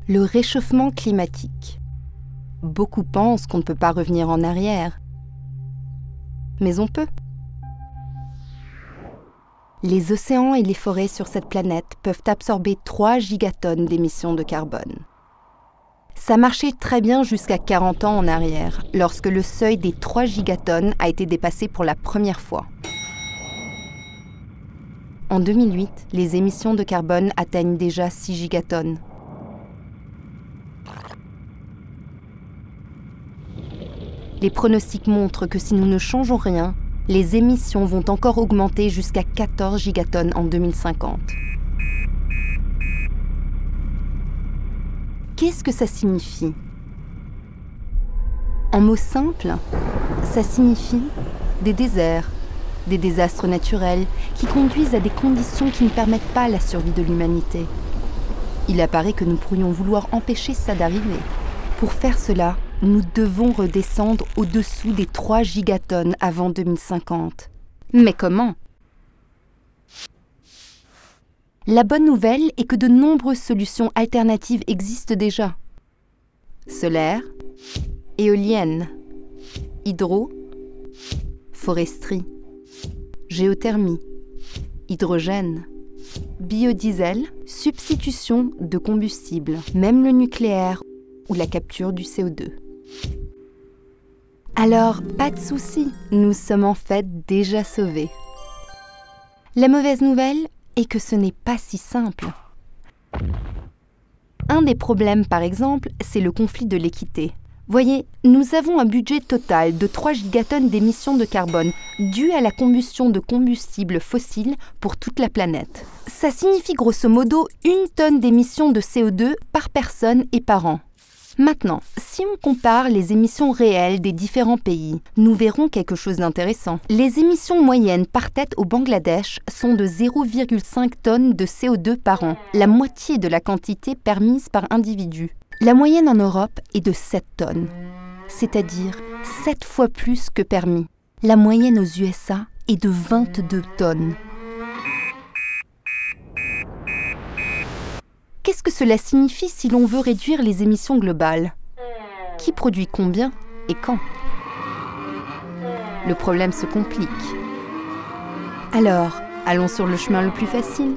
Le réchauffement climatique. Beaucoup pensent qu'on ne peut pas revenir en arrière. Mais on peut. Les océans et les forêts sur cette planète peuvent absorber 3 gigatonnes d'émissions de carbone. Ça marchait très bien jusqu'à 40 ans en arrière, lorsque le seuil des 3 gigatonnes a été dépassé pour la première fois. En 2008, les émissions de carbone atteignent déjà 6 gigatonnes. Les pronostics montrent que si nous ne changeons rien, les émissions vont encore augmenter jusqu'à 14 gigatonnes en 2050. Qu'est-ce que ça signifie? En mots simples, ça signifie des déserts, des désastres naturels qui conduisent à des conditions qui ne permettent pas la survie de l'humanité. Il apparaît que nous pourrions vouloir empêcher ça d'arriver. Pour faire cela, nous devons redescendre au-dessous des 3 gigatonnes avant 2050. Mais comment? La bonne nouvelle est que de nombreuses solutions alternatives existent déjà. Solaire, éolienne, hydro, foresterie, géothermie, hydrogène, biodiesel, substitution de combustibles, même le nucléaire ou la capture du CO2. Alors, pas de souci, nous sommes en fait déjà sauvés. La mauvaise nouvelle est que ce n'est pas si simple. Un des problèmes, par exemple, c'est le conflit de l'équité. Voyez, nous avons un budget total de 3 gigatonnes d'émissions de carbone dues à la combustion de combustibles fossiles pour toute la planète. Ça signifie grosso modo 1 tonne d'émissions de CO2 par personne et par an. Maintenant, si on compare les émissions réelles des différents pays, nous verrons quelque chose d'intéressant. Les émissions moyennes par tête au Bangladesh sont de 0,5 tonnes de CO2 par an, la moitié de la quantité permise par individu. La moyenne en Europe est de 7 tonnes, c'est-à-dire 7 fois plus que permis. La moyenne aux USA est de 22 tonnes. Qu'est-ce que cela signifie si l'on veut réduire les émissions globales? Qui produit combien et quand? Le problème se complique. Alors, allons sur le chemin le plus facile.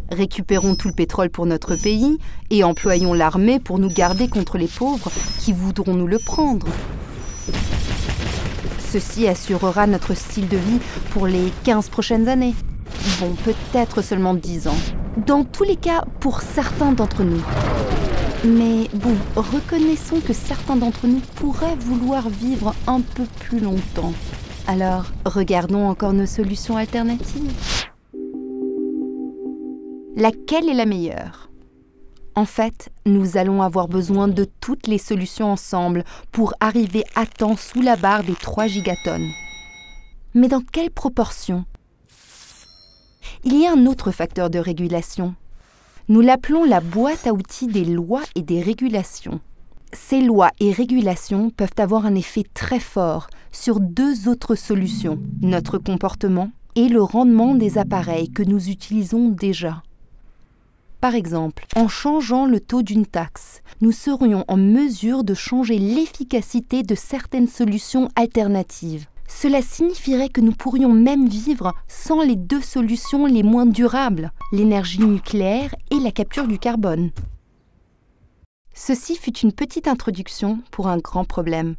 Récupérons tout le pétrole pour notre pays et employons l'armée pour nous garder contre les pauvres qui voudront nous le prendre. Ceci assurera notre style de vie pour les 15 prochaines années. Bon, peut-être seulement 10 ans. Dans tous les cas, pour certains d'entre nous. Mais bon, reconnaissons que certains d'entre nous pourraient vouloir vivre un peu plus longtemps. Alors, regardons encore nos solutions alternatives. Laquelle est la meilleure? En fait, nous allons avoir besoin de toutes les solutions ensemble pour arriver à temps sous la barre des 3 gigatonnes. Mais dans quelle proportion? Il y a un autre facteur de régulation. Nous l'appelons la boîte à outils des lois et des régulations. Ces lois et régulations peuvent avoir un effet très fort sur 2 autres solutions, notre comportement et le rendement des appareils que nous utilisons déjà. Par exemple, en changeant le taux d'une taxe, nous serions en mesure de changer l'efficacité de certaines solutions alternatives. Cela signifierait que nous pourrions même vivre sans les 2 solutions les moins durables, l'énergie nucléaire et la capture du carbone. Ceci fut une petite introduction pour un grand problème.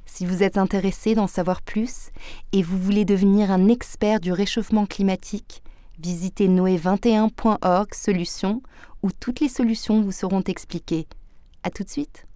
Si vous êtes intéressé d'en savoir plus et vous voulez devenir un expert du réchauffement climatique, visitez noe21.org solutions où toutes les solutions vous seront expliquées. À tout de suite.